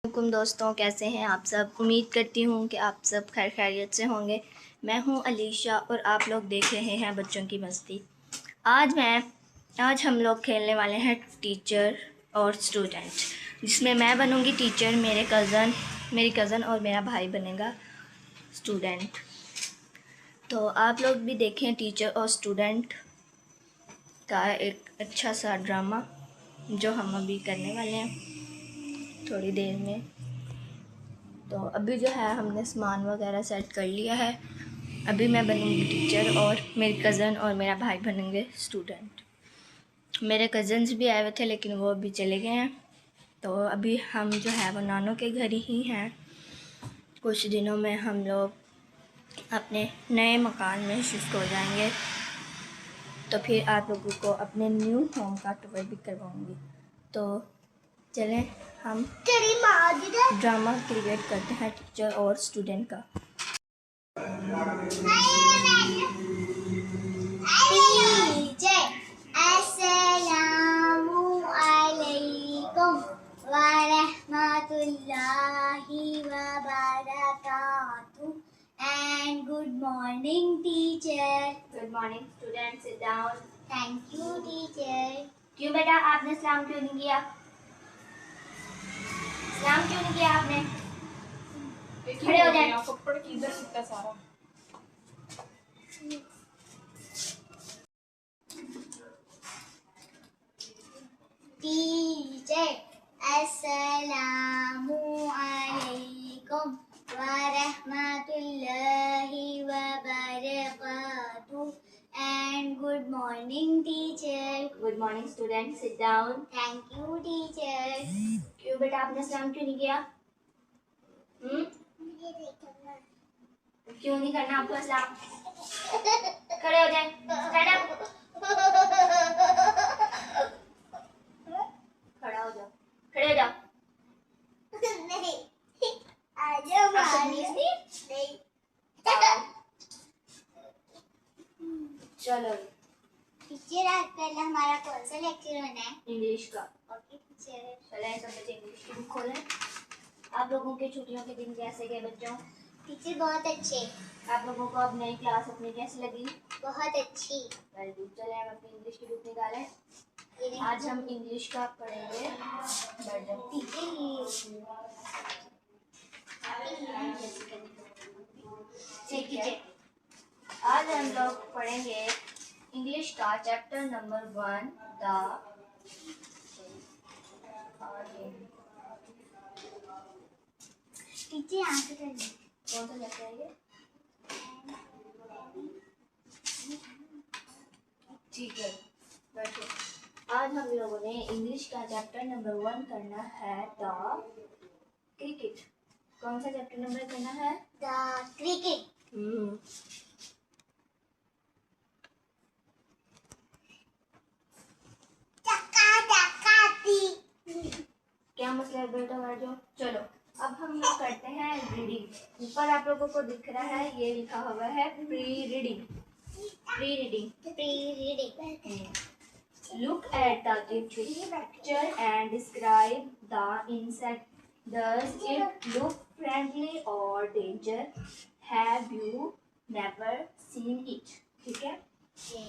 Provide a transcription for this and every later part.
वालेकुम दोस्तों, कैसे हैं आप सब। उम्मीद करती हूँ कि आप सब खैर खैरियत से होंगे। मैं हूँ अलीशा और आप लोग देख रहे हैं बच्चों की मस्ती। आज हम लोग खेलने वाले हैं टीचर और स्टूडेंट, जिसमें मैं बनूँगी टीचर, मेरी कज़न और मेरा भाई बनेगा स्टूडेंट। तो आप लोग भी देखें टीचर और स्टूडेंट का एक अच्छा सा ड्रामा जो हम अभी करने वाले हैं थोड़ी देर में। तो अभी जो है हमने सामान वगैरह सेट कर लिया है। अभी मैं बनूँगी टीचर और मेरी कज़न और मेरा भाई बनेंगे स्टूडेंट। मेरे कज़न्स भी आए हुए थे लेकिन वो अभी चले गए हैं। तो अभी हम जो है वो नानों के घर ही हैं। कुछ दिनों में हम लोग अपने नए मकान में शिफ्ट हो जाएंगे। तो फिर आप लोगों को अपने न्यू होम का टूर भी करवाऊँगी। तो चलें हम ड्रामा क्रिएट करते हैं टीचर और स्टूडेंट का। टीचर अस्सलामु अलैकुम व रहमतुल्लाहि व बरकातुहू and good morning teacher. Good morning students, sit down. Thank you teacher. क्यों बेटा आपने सलाम क्यों नहीं किया? सलाम क्यों नहीं किया आपने? खड़े हो जाए। कपड़ किधर सीखता सारा। टीचर अस्सलामु अलैकुम व रहमतुल्लाहि व बरकातुहू and good morning teacher. Good morning students, sit down. Thank you teacher. क्यों बेटा आपने सलाम क्यों नहीं किया? क्यों नहीं करना आपको सलाम? खड़े हो जाए। Stand up. खड़ा हो जाओ। खड़े हो जाओ। नहीं आज हमारी नहीं चलो टीचर आज पहले हमारा कौन सा लेक्चर होना है? इंग्लिश का। Okay teacher. चलें सब बच्चे इंग्लिश की बुक खोलें। आप लोगों के छुट्टियों के दिन कैसे गए बच्चों? टीचर बहुत अच्छे। आप लोगों को अब नई क्लास अपनी कैसी लगी? बहुत अच्छी। Very good. चलें हम अपनी इंग्लिश की बुक निकालें। आज हम इंग्लिश का पढ़ेंगे ठीक है। आज हम लोग पढ़ेंगे इंग्लिश का चैप्टर नंबर 1 द टीचर यहाँ से कर ली। कौन सा चैप्टर है ये? ठीक है बैठो। आज हम लोगों ने इंग्लिश का चैप्टर नंबर 1 करना है द क्रिकेट। कौन सा चैप्टर नंबर करना है? The cricket. क्या मसला है बेटा बैठ जाओ। चलो अब हम लोग करते हैं रीडिंग। ऊपर आप लोगों को दिख रहा है ये लिखा हुआ है pre reading. Look at the picture and describe the insect. Does it look friendly or danger? Have you never seen it? ठीक है।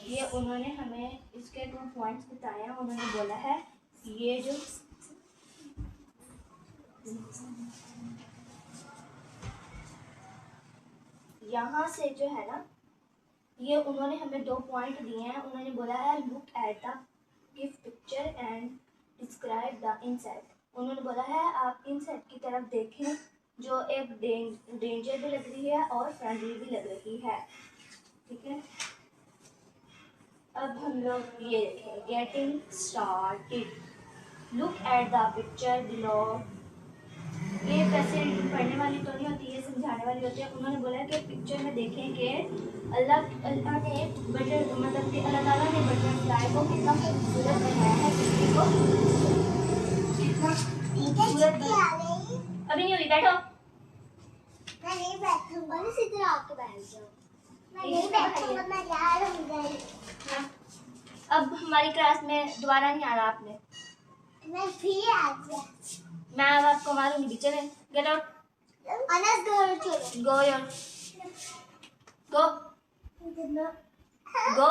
ये उन्होंने हमें इसके 2 पॉइंट्स बताए हैं। उन्होंने बोला है ये जो यहाँ से जो है ना, ये उन्होंने हमें 2 पॉइंट दिए हैं। उन्होंने बोला है look at the give picture and describe the insect. उन्होंने बोला है आप इंसेक्ट की तरफ देखें जो एक डेंजर भी लग रही है और फ्रेंडली भी लग रही है। ठीक है। अब हम लोग ये देखें getting started. Look at the picture below. ये वैसे पढ़ने वाली तो नहीं होती, ये समझाने वाली होती है। उन्होंने बोला कि पिक्चर में देखें कि अल्लाह ने मतलब कि अल्लाह ताला ने बटरफ्लाई को कितना खूबसूरत बनाया है। किसी को कितना खूबसूरत अभी नहीं हुई। बैठो। मैं नहीं बैठूंगा ना, सीधे आके बैठ जाओ। मैं नहीं बैठूंगा, मैं जा रही हूँ। अब हमारी क्लास में दोबारा नहीं आना आपने। मैं फिर आ गया। मैं अब आपको मारूंगी। चले, गेट आउट, अनस घर चलो। गो यार, गो गो।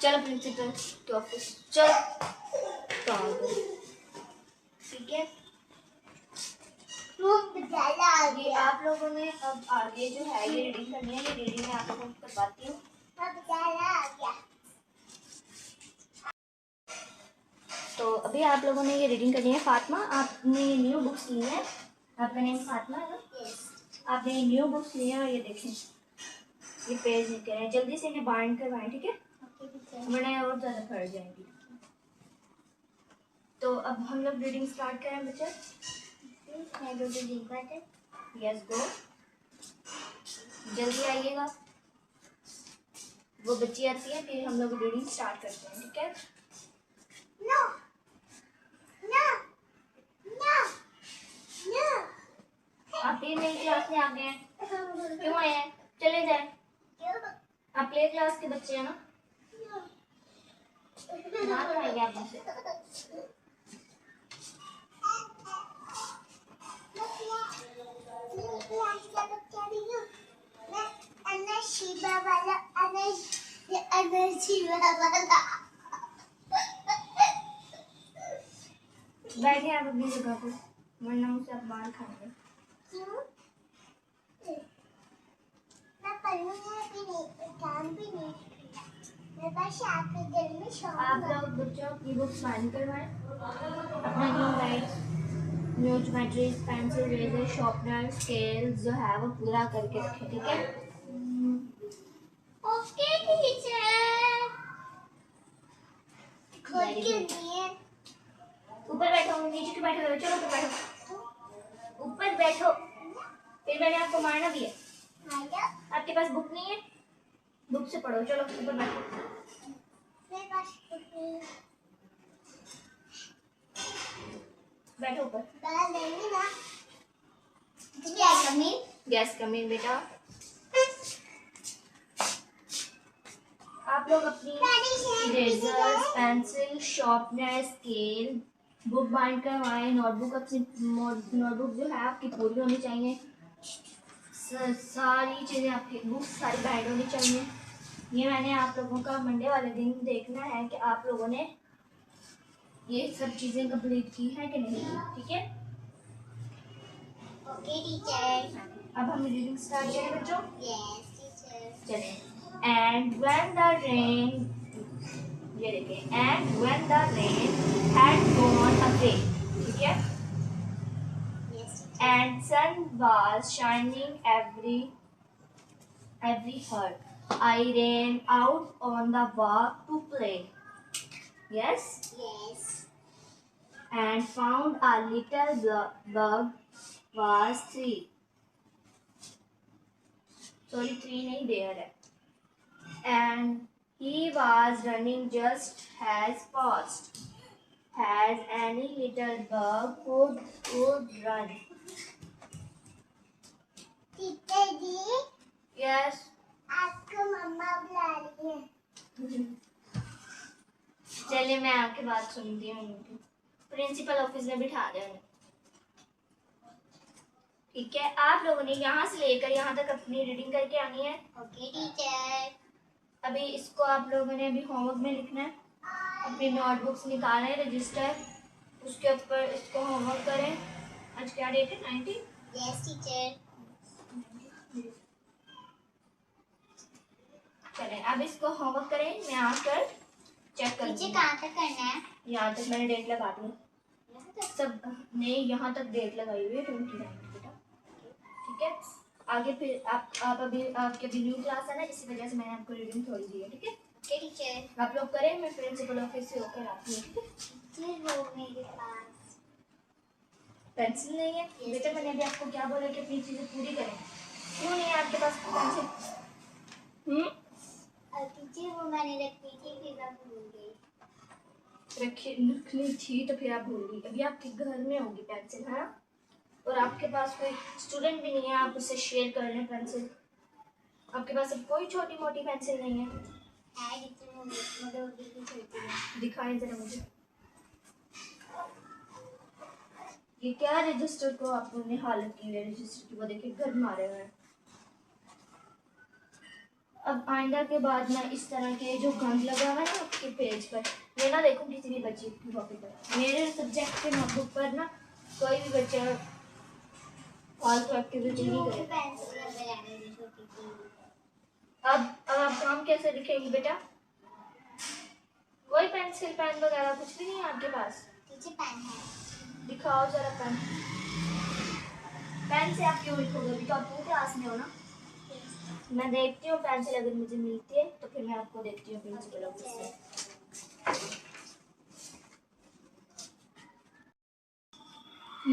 चलो प्रिंसिपल के ऑफिस चल। ठीक है, ये आप लोगों ने अब आगे जो है ये रीडिंग करनी है। ये रीडिंग मैं आप लोगों को करवाती हूँ। तो अभी आप लोगों ने ये रीडिंग करनी है। फातिमा, आपने न्यू बुक्स ली है, आपका नेम फातिमा है ना? आपने न्यू बुक्स ली है और ये देखें, ये पेज निकले हैं। जल्दी से इन्हें बाइंड करवाएं, ठीक है, वरना और ज़्यादा फट जाएंगी। तो अब हम लोग रीडिंग स्टार्ट करें बच्चे। यस गो, जल्दी आइएगा। वो बच्ची आती है फिर हम लोग रीडिंग स्टार्ट करते हैं, ठीक है। No. No. No. No. आप प्ले नई क्लास में आ गए हैं, क्यों आए हैं? चले जाए, आप प्ले क्लास के बच्चे हैं ना, ना खाएंगे आप मुझसे। शिवा वाला शिवा वाला। बैठे आप अपनी जगह पे, वरना मुझसे आप बाहर खाएंगे। क्यों? मैं पढ़ूंगा भी नहीं, काम भी नहीं किया। मेरे पास आपके दिल में शौक आप लोग बच्चों की बुक्स बाइंड करवाएं, अपना new rights, new geometries, pencil, razor, sharpener, scales जो है वो पूरा करके रखें, ठीक है। Okay teacher. खोल क्यों नहीं है? ऊपर बैठो, नीचे क्यों बैठे हो? चलो ऊपर बैठो, ऊपर बैठो, फिर मैंने आपको मारना भी है। आपके पास बुक नहीं है, बुक से पढ़ो। चलो ऊपर बैठो। मेरे पास बैठो ऊपर। डाल देंगे ना। क्या कमी? यस कम इन बेटा। आप लोग अपनी razor, pencil, sharpener, scale, book bind करवाएं। नोटबुक अपनी नोटबुक जो है आपकी पूरी होनी चाहिए। सारी चीज़ें आपकी बुक्स सारी बाइंड होनी चाहिए। ये मैंने आप लोगों का मंडे वाले दिन देखना है कि आप लोगों ने ये सब चीज़ें कंप्लीट की है कि नहीं, ठीक है। Okay teacher. अब हम रीडिंग स्टार्ट करें बच्चों। Yes teacher. चलें। एंड व्हेन द रेन, ये देखिए, and when the rain had gone away, ठीक है, yes and sun was shining everywhere. I ran out on the walk to play. Yes, yes. and found a little bug was three. Sorry, three नहीं there है. And he was running just as fast as any little bug could run. Teacher ji, Yes. आपको मम्मा बुला रही है। चलिए मैं आपकी बात सुनती हूँ उनकी। प्रिंसिपल ऑफिस में बिठा दें उन्हें, ठीक है। आप लोगों ने यहाँ से लेकर यहाँ तक अपनी रीडिंग करके आनी है। Okay teacher. अभी इसको आप लोगों ने अभी होमवर्क में लिखना है। अपनी नोटबुक्स निकालें, रजिस्टर, उसके ऊपर इसको होमवर्क करें। आज क्या डेट है? 19। Yes teacher. चलें अब इसको होमवर्क करें, मैं आकर चेक कर टीचर कहाँ तक करना है? यहाँ तक मैंने डेट लगा दी सब ने, यहाँ तक डेट लगाई हुई है 29 बेटा, ठीक है। आगे फिर आप अभी आपके अभी न्यू क्लास है ना, इसी वजह से मैंने आपको रीडिंग थोड़ी दी है, ठीक है। Okay teacher. आप लोग करें, मैं प्रिंसिपल ऑफिस से होकर आती हूँ, ठीक है। टीचर वो मेरे पास पेंसिल नहीं है बेटा, मैंने अभी आपको क्या बोला कि अपनी चीज़ें पूरी करें। क्यों नहीं है आपके पास पेंसिल? टीचर वो मैंने रखी थी फिर मैं भूल गई। रखनी थी तो फिर आप भूल गई। अभी आपके घर में होगी पेंसिल, है ना, और आपके पास कोई स्टूडेंट भी नहीं है आप उससे शेयर कर लें पेंसिल। आपके पास अब कोई छोटी मोटी पेंसिल नहीं है। टीचर वो मतलब बिल्कुल छोटी है। दिखाएं जरा मुझे। ये क्या रजिस्टर को आपने हालत की है, रजिस्टर की वो देखिए घर मारे हुए हैं। अब आइंदा के बाद मैं इस तरह के जो गंद लगा हुआ है ना आपके पेज पर, ये ना देखूँ किसी भी बच्चे की कॉपी पर। मेरे सब्जेक्ट के नोटबुक पर ना कोई भी बच्चा फालतू एक्टिविटी नहीं करे। अब आप काम कैसे लिखेंगे बेटा? कोई पेंसिल पेन वगैरह कुछ भी नहीं है आपके पास? नीचे पेन है, दिखाओ जरा पेन। पेन से आप क्यों लिखोगे? अभी तो आप पूरी क्लास में हो ना। मैं देखती हूँ पेंसिल अगर मुझे मिलती है तो फिर मैं आपको देखती हूँ प्रिंसिपल ऑफिस से।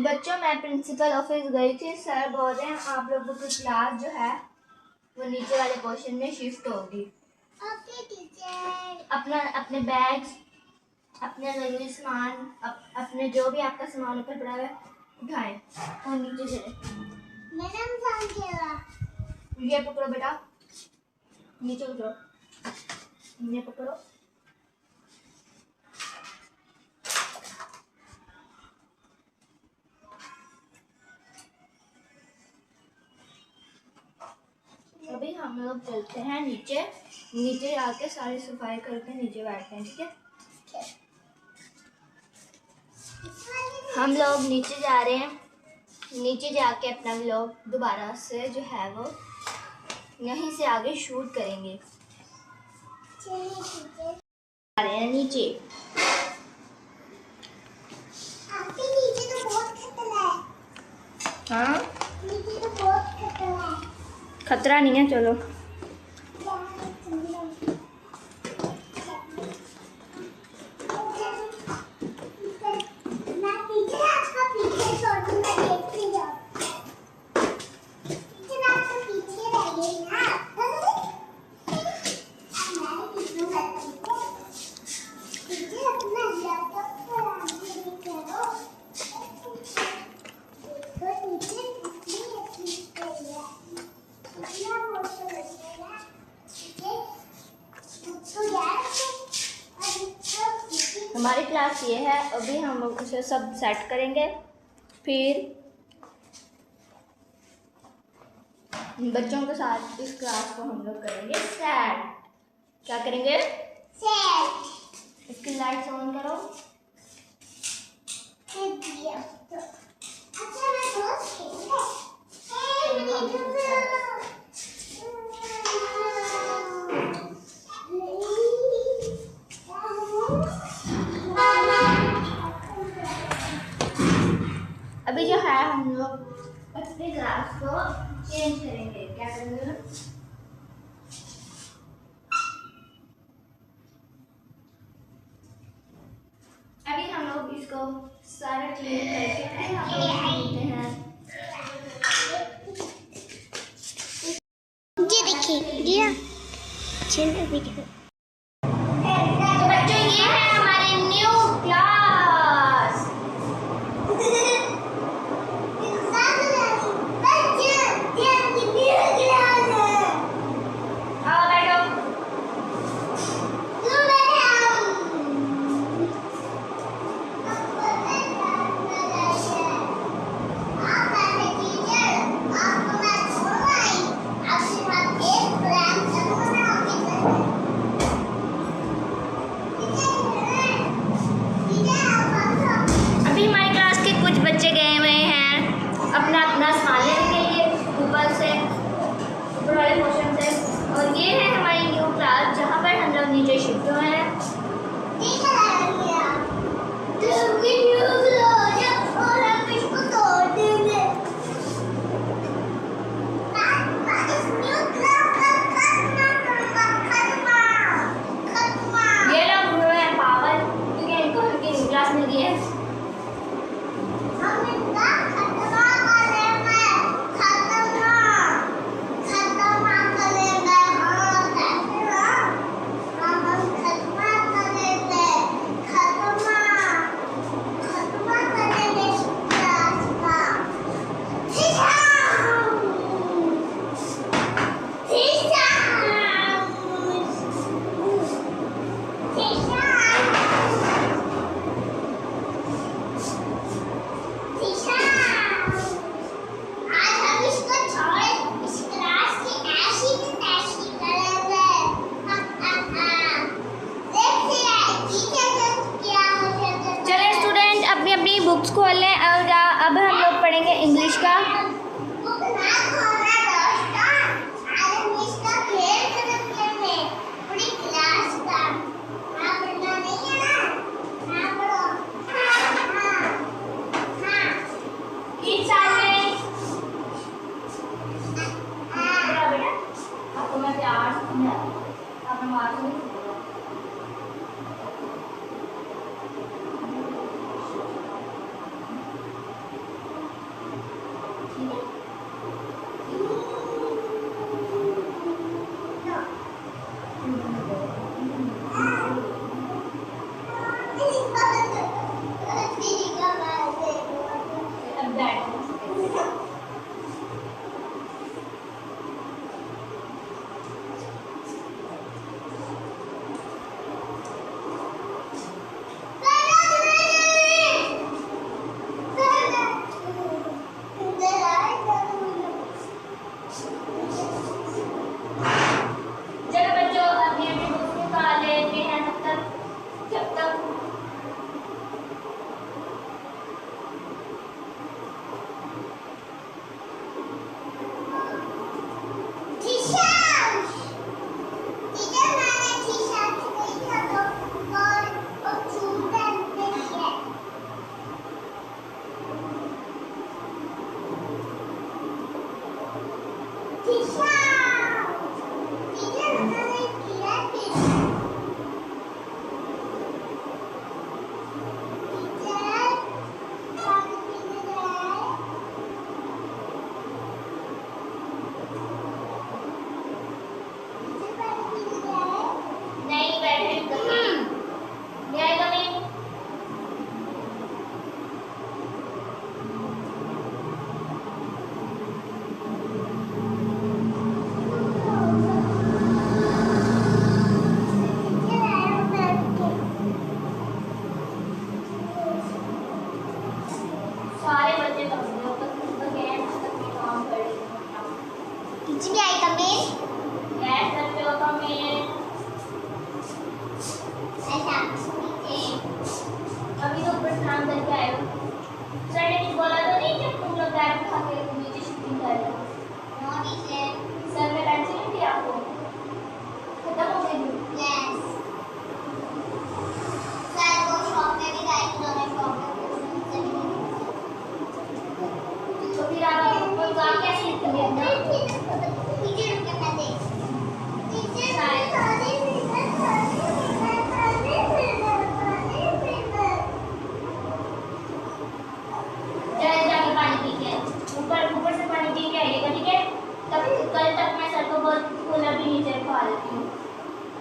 बच्चों मैं प्रिंसिपल ऑफिस गई थी, सर बोल रहे हैं आप लोगों की क्लास जो है वो नीचे वाले पोर्शन में शिफ्ट होगी। Okay teacher. अपने बैग्स, अपने जरूरी सामान, अपने जो भी आपका सामान ऊपर पड़ा है उठाएं और नीचे चले। मैडम काम किया। ये पकड़ो बेटा, नीचे उतरो, ये पकड़ो। अभी हम लोग चलते हैं नीचे, नीचे आके सारी सफाई करके नीचे बैठते हैं, ठीक है? हम लोग नीचे जा रहे हैं, नीचे जाके अपना व्लॉग दोबारा से जो है वो यहीं से आगे शूट करेंगे। चलिए टीचर। आ रहे हैं नीचे। आपके नीचे तो बहुत खतरा है। हाँ नीचे तो बहुत खतरा है। खतरा नहीं है, चलो। हमारी क्लास ये है, अभी हम उसे सब सेट करेंगे, फिर बच्चों के साथ इस क्लास को हम लोग करेंगे सेट। क्या करेंगे? सेट। इसकी लाइट्स ऑन करो। अच्छा मैं बहुत खेलूंगा। अभी जो है हम लोग अपने ग्लास को चेंज करेंगे। क्या करेंगे? अभी हम लोग इसको सारा क्लीन करके फिर हम लोग मिलते हैं। ये देखिए ये चलो वीडियो। तो बच्चों ये है हमारी न्यू क्लास। आओ बैठो। अभी हमारी क्लास के कुछ बच्चे गए हुए हैं अपना अपना सामान लेने के लिए ऊपर से, ऊपर वाले पोर्शन से। और ये है हमारी न्यू क्लास जहाँ पर हम लोग नीचे शिफ्ट हुए हैं। ये लोग हुए हैं पागल क्योंकि इनको उनकी न्यू क्लास मिल गई है। और अब हम लोग पढ़ेंगे इंग्लिश का। आपको मैं प्यार से समझाती आपने मार नहीं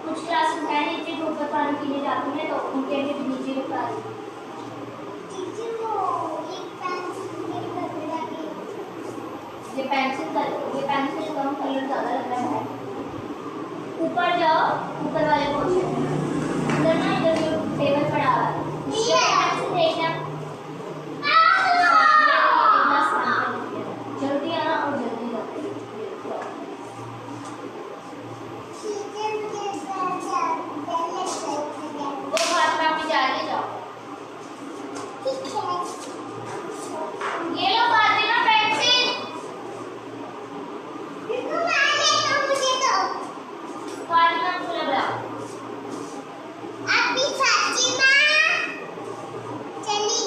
कुछ क्लासेस है नीचे जो ऊपर पानी पीने जाती हैं तो उनके लिए नीचे रुका है। ये पेंसिल का कलर ज़्यादा लग रहा है। ऊपर जाओ, ऊपर वाले पोर्शन में इधर ना, इधर जो टेबल पड़ा हुआ है पेंसिल देखना। जल्दी आना और जल्दी जाओ। वो हाथ में अपनी जाके जाओ। ये लो फातिमा पेंसिल। फातिमा को लगाओ। अभी फातिमा चली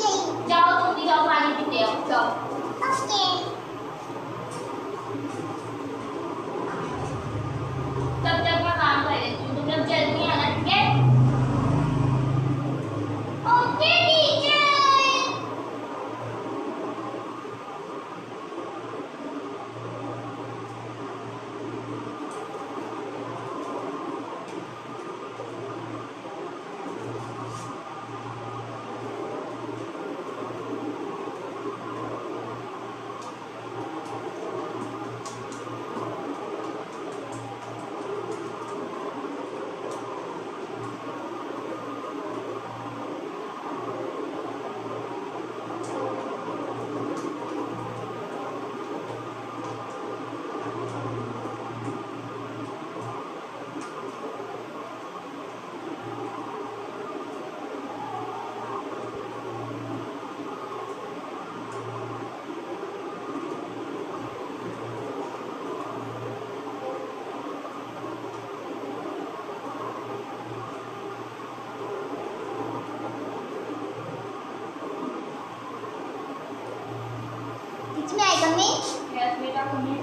में आई कम इन? यस बेटा कम इन।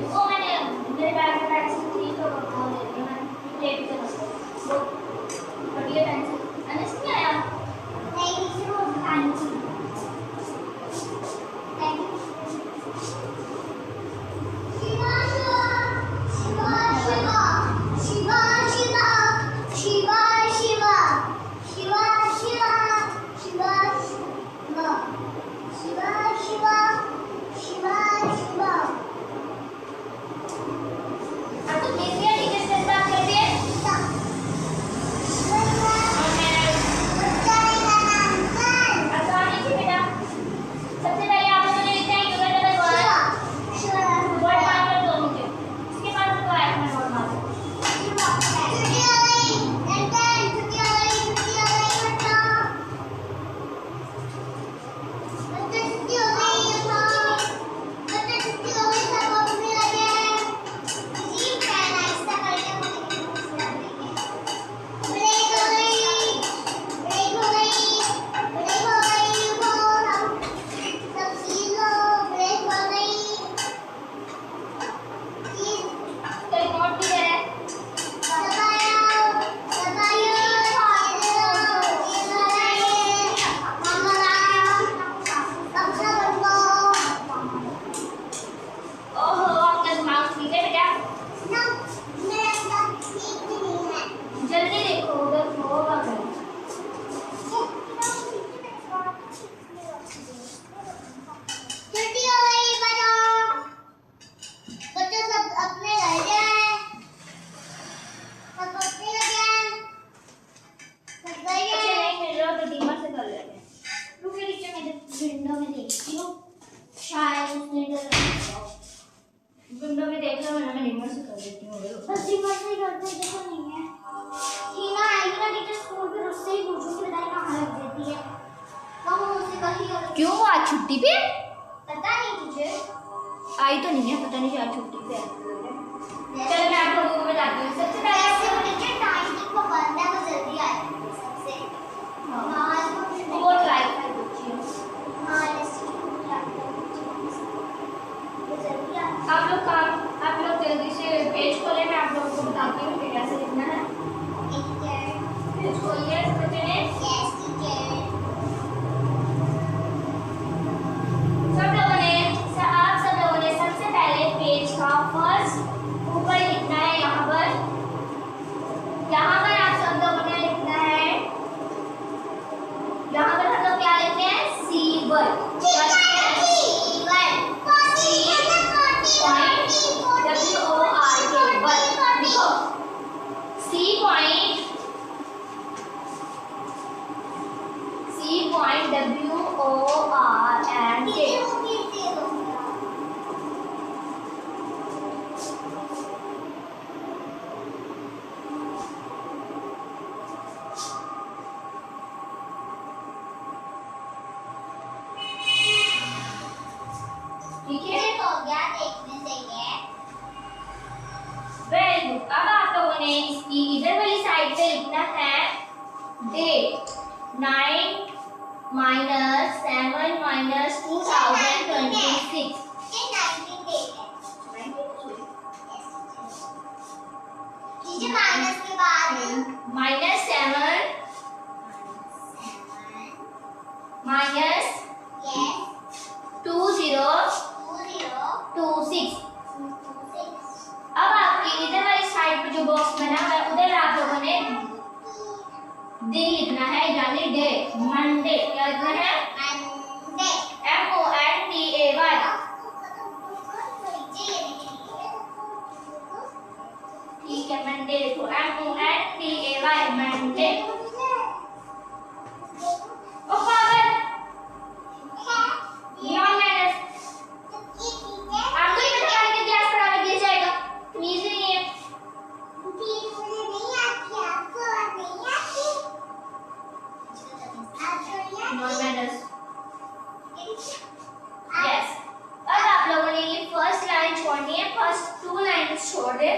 ओ मैंने मेरे बैग में पेंसिल थी तो वो ले ली मैंने, ले भी चलो वो बढ़िया पेंसिल अनस नहीं आया। नहीं इसे वो दिखानी थी। शिवा शिवा शिवा शिवा शिवा शिवा शिवा शिवा शिवा शिवा शिवा शिवा शिवा शिवा शिवा। अब तो प्लीज ये टीचर से बात करती है। और मैं आसानी से बेटा सबसे पहले आप लोगों ने लिखना है यूनिट नंबर 1 वर्ड मार्कर दो मुझे, इसके बाद तो आया मैं वर्ड मार्कर। विंडो में देख लो, मैं डिमर से कर देती हूँ। बस डिमर से करते देखो नहीं है। हीना आएगी ना टीचर स्कूल पे, उससे ही पूछो कि बताइए कहाँ रख देती है। कब उससे कहीं क्यों वो आज छुट्टी पे? पता नहीं टीचर आई तो नहीं है, पता नहीं क्या छुट्टी पे है। चलो मैं आप लोगों को बताती हूँ। सबसे पहले ऐसे टीचर टाइम को बंद है, वो जल्दी आएगी सबसे। हाँ वो ट्राई कर बच्ची है। हाँ ऐसे आप लोग जल्दी से पेज खोलें, मैं आप लोगों को बताती हूँ कि कैसे लिखना है। पेज खोलिए बच्चे ने। आप सब लोगों ने सबसे पहले पेज का फर्स्ट ऊपर लिखना है। यहाँ पर आप सब लोगों ने लिखना है। यहाँ पर हम लोग क्या लिखते हैं? C1 ठीक है। Very good. अब आप लोगों ने इसकी इधर वाली साइड पे लिखना है डेट 9 - 7 - 2026। माइनस के बाद -7 -2026। अब आपकी इधर वाली साइड पे जो बॉक्स बना हुआ है उधर आप लोगों ने दिन लिखना है, यानी डे, मंडे। क्या लिखना है? MONDAY। ठीक है, मंडे लिखो, MONDAY मंडे। ओ पागल, नॉन मैनर्स। आपको ही पता है कि क्लास खराब हो जाएगा, तमीज नहीं है। Non manners. यस। अब आप लोगों ने ये फर्स्ट लाइन छोड़नी है, फर्स्ट 2 लाइन्स छोड़ दे।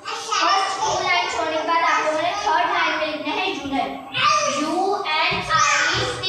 फर्स्ट 2 लाइन छोड़ने के बाद आप लोगों ने थर्ड लाइन में लिखना है यूनिट, UNIT।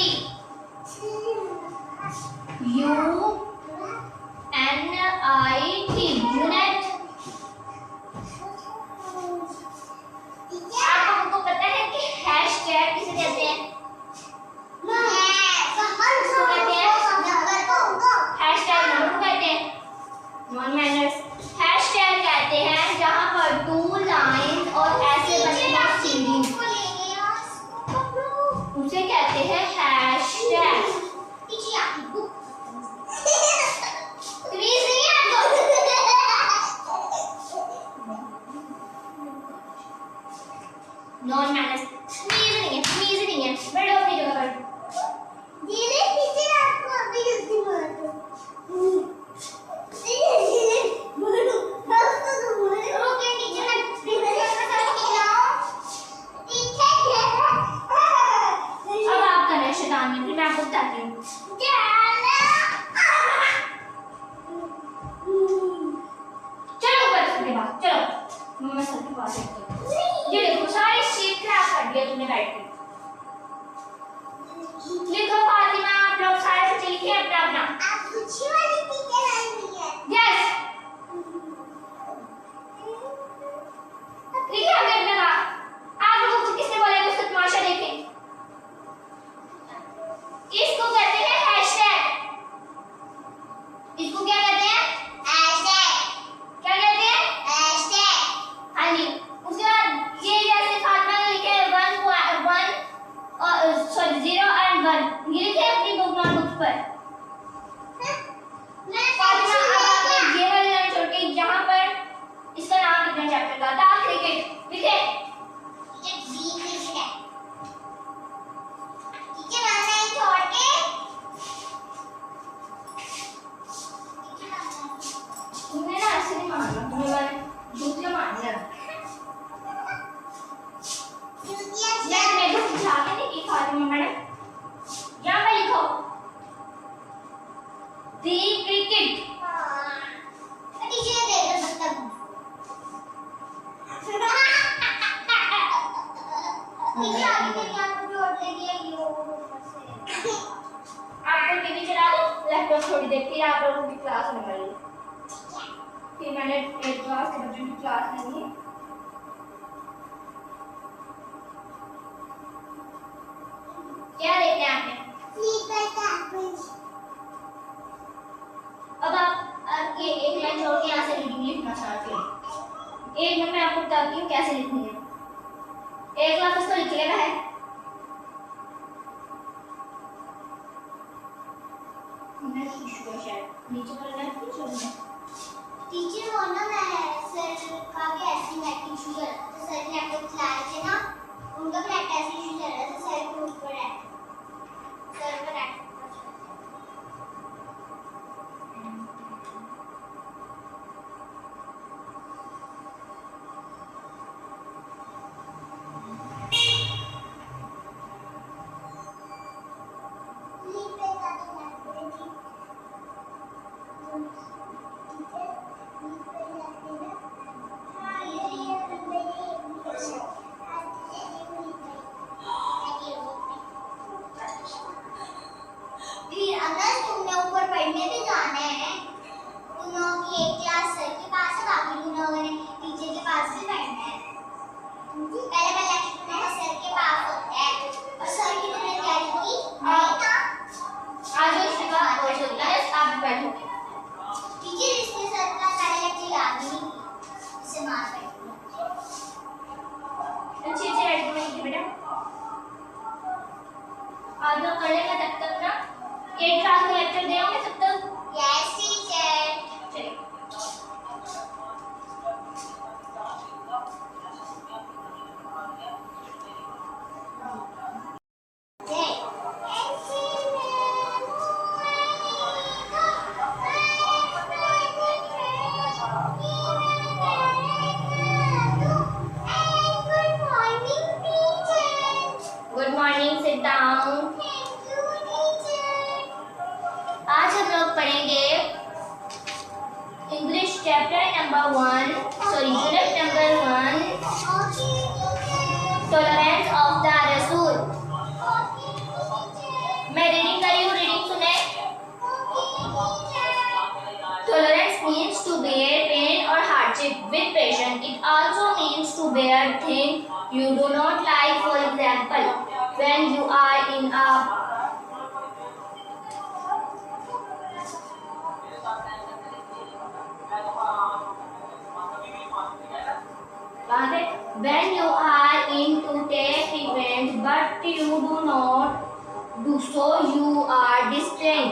मैं आपको बताती हूँ। चलो ऊपर सर के पास, चलो मैं सर के पास चलती हूँ। ये देखो सारी शीट खराब कर दिया तुमने बैठ के। लिखो फातिमा, आप लोग सारे बच्चे लिखिए अपना अपना। आप अच्छी वाली टीचर आई हुई है। यस लिखिए अपने अपने का। आप लोगों को किसने बोला उसका तमाशा देखें? इसको कहते हैं हैशटैग। इसको क्या कहते हैं? हैशटैग। क्या कहते हैं? हैशटैग। हाँ जी। उसके बाद ये जैसे फातिमा ने लिखे 0 और 1 ये लिखे अपनी बुक नोटबुक पर। फातिमा अब आपने ये वाली लाइन छोड़ के यहाँ पर इसका नाम लिखना चैप्टर का था क्रिकेट लिखे। तुमने ना ऐसे नहीं मारना, तुम्हें मैंने दूसरे मारने लगा। मैं तो जाके नहीं की फातिमा मैडम। यहाँ पे लिखो दी क्रिकेट। आपको टीवी चला दो, लैपटॉप थोड़ी देर फिर आप लोगों की क्लास होने वाली है। फिर मैंने 8th क्लास के बच्चों की क्लास लेनी है। क्या देखते हैं आपने? अब आप ये एक लाइन छोड़ के यहाँ से रीडिंग लिखना स्टार्ट करें। एक मिनट में आपको बताती हूँ कैसे लिखनी है। एक लफ्ज़ तो लिख लेना है। नीचे पर लेना है टीचर वो ना मैं सर का के ऐसी नेट इशू चल रहा था। सर ने लैपटॉप चलाए थे ना, उनका नेट ऐसे इशू चल रहा था। सर को ऊपर है, सर का नेट टॉलरेंस ऑफ द रसूल। मैं रीडिंग कर रही हूँ, रीडिंग सुने। Tolerance means to bear pain or hardship with patience. It also means to bear things you do not like. For example, when you are in a when you are in to take revenge but you do not do so, you are displaying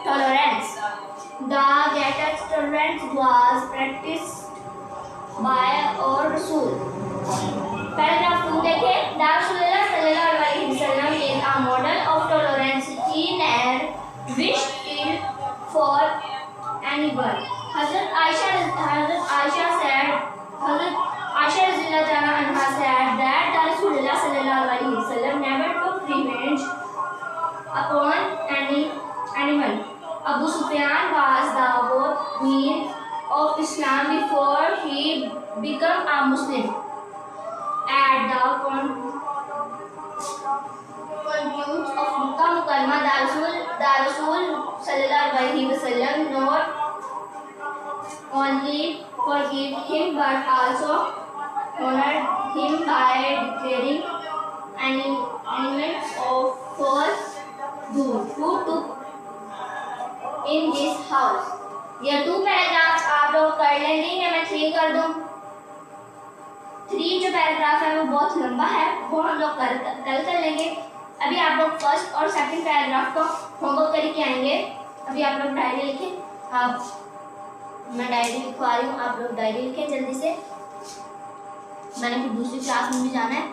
tolerance. The greatest tolerance was practiced by our Rasul. Paragraph 2 देखें। Rasulullah sallallahu alaihi wasallam is a model of tolerance. He never wished ill for anyone. Hazrat Aisha said that Rasulullah sallallahu alaihi wasallam never took revenge upon Sufyan was the Amir of Islam before he became a Muslim. At the conduits of Makkah Mukarramah, the Rasul sallallahu alaihi wasallam not only forgave him but also honored him by declaring elements of false who took in this house. ये 2 paragraph आप लोग कर लेंगे या मैं 3 कर दूं? 3 जो पैराग्राफ है वो बहुत लंबा है, वो हम लोग कल कर लेंगे। अभी आप लोग फर्स्ट और सेकंड पैराग्राफ को होमवर्क करके आएंगे। अभी आप लोग डायरी लिखें। मैं डायरी लिखवा रही हूँ, आप लोग डायरी लिखें जल्दी से। मैंने फिर दूसरी क्लास में भी जाना है,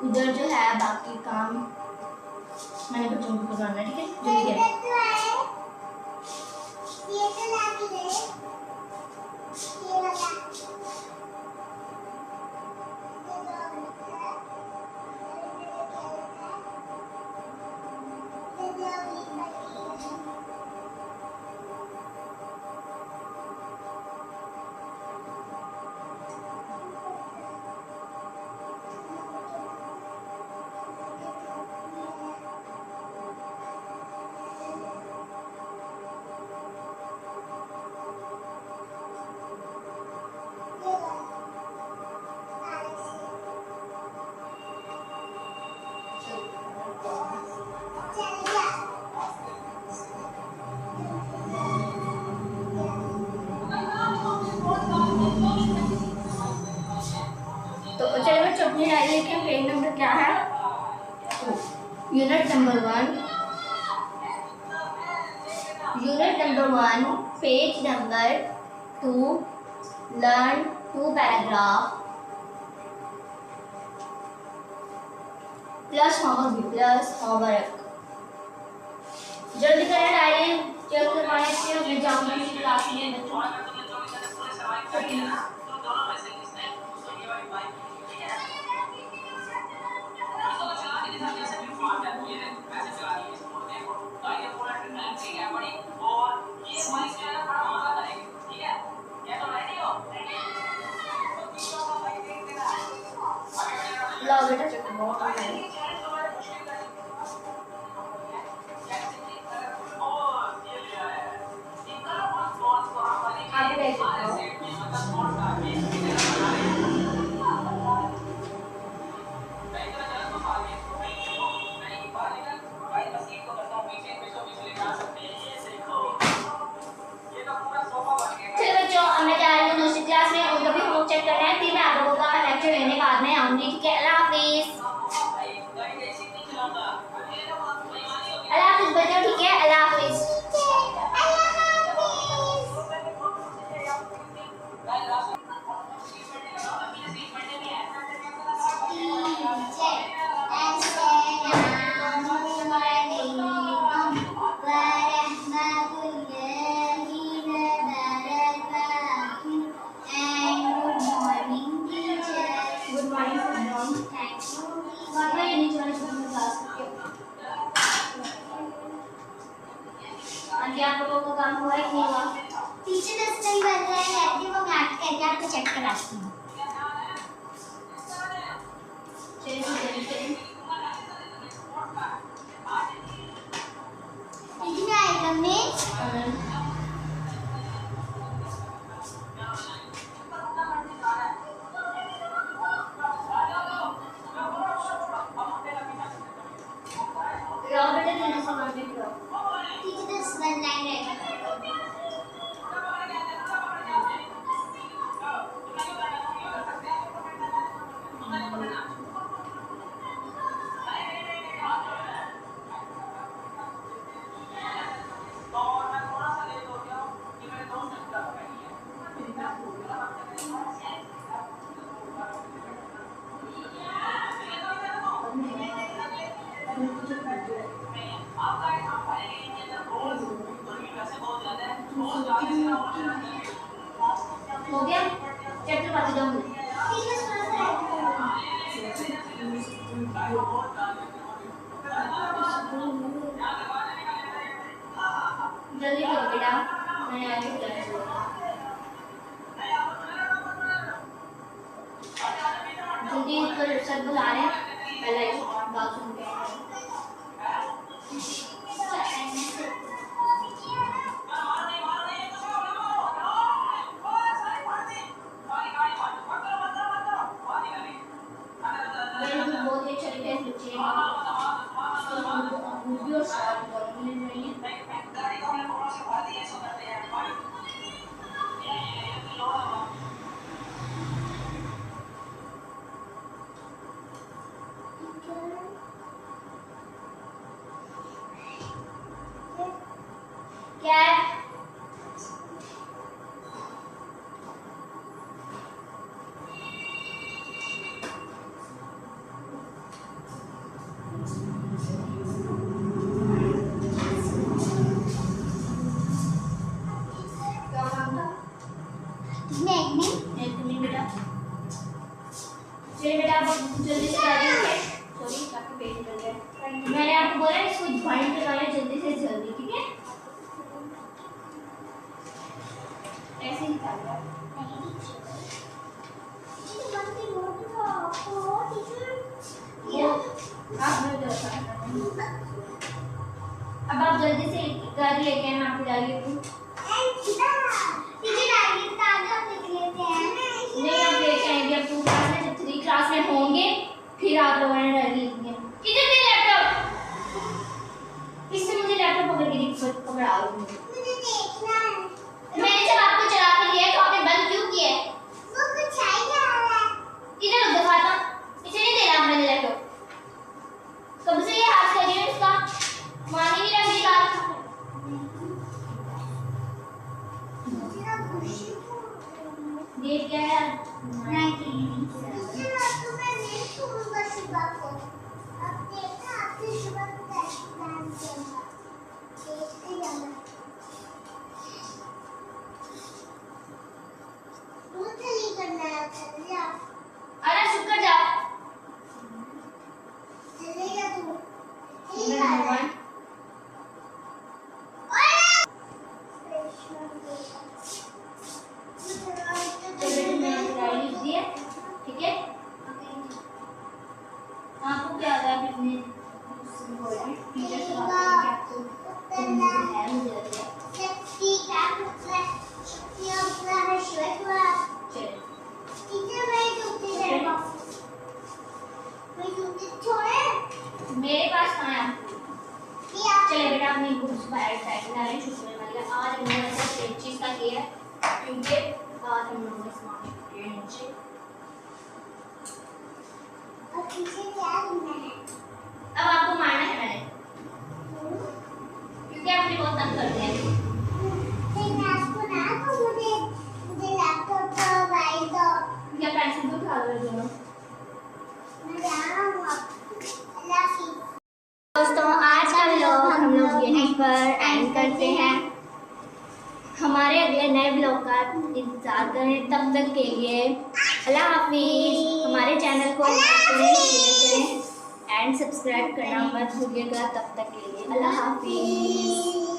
उधर जो है बाकी काम मैंने बच्चों को करवाना है, ठीक है? जल्दी करें। चलिए बच्चों अपनी डायरी लिखें। पेज नंबर क्या है? Unit number 1, page number 2, learn 2 paragraph plus homework. जल्दी करें, डायरी चेक करवाने से मैं जाऊंगी क्लास में बच्चों। लो बेटा चेक करो। चेक करना है, फिर मैं आप लोगों का लेक्चर लेने बाद में आऊंगी, ठीक है? अल्लाह हाफिज बच्चों, ठीक है? अल्लाह हाफिज। आप लोगों को काम हुआ कि नहीं हुआ? टीचर नहीं बन रहा है, वो मैथ करके आपको चेक कराती हूँ। टीचर आएगा में हो गया चैप्टर बाकी जाऊंगी। जल्दी करो बेटा, मैंने आगे बुलाया है। जल्दी पर सर बुला रहे हैं, पहले ही बात सुन के बहुत ही अच्छे तरीके से बच्चे वीडियो स्टार्ट करने चाहिए। क्या चलिए बेटा आप जल्दी से करिए। सॉरी काफी पेट निकल गया। मैंने आपको बोला इसको ज्वाइन करवाना जल्दी से जल्दी, ठीक है? ऐसे ही कर लो। आप मुझे अब आप जल्दी से गाड़ी लेके आना, आपकी डायरी को नहीं आप लेके आएंगे। अब 2 क्लास में, जब 3 क्लास में होंगे फिर आप लोगों ने डायरी लिखनी है। किधर दे लैपटॉप? इससे मुझे लैपटॉप पकड़ के पकड़ा लो। मुझे देखना है। मैंने जब आपको चला के दिया तो आपने बंद क्यों किया है? वो कुछ आई जा रहा है। इधर दिखाता हूं। इसे नहीं देना मैंने लैपटॉप। कब से ये हाथ कर रही है उसका? मान ही नहीं रहा मेरी बात। ये क्या है? अरे शुक्र जा। ठीक है? आपको क्या आता है अपने टीचर से बात करके आपको है मुझे लग रहा है। मेरे पास कहाँ है? चलिए बेटा अपनी बुक्स साइड में डालें। शुक्र मालिक आज हम लोगों ने सिर्फ एक चीज़ का किया है, क्योंकि आज हम लोगों ने स्मार्ट किया नीचे। अब आपको मारना है मैंने, क्योंकि आपने बहुत तंग कर दिया है। क्या पेंसिल तो उठा लो दोनों। दोस्तों आज का व्लॉग हम लोग यहीं पर एंड करते हैं। हमारे अगले नए व्लॉग का इंतजार करें। तब तक के लिए अल्लाह हाफिज़। हमारे चैनल को लाइक करें, शेयर करें एंड सब्सक्राइब करना मत भूलिएगा। तब तक के लिए अल्लाह हाफिज़।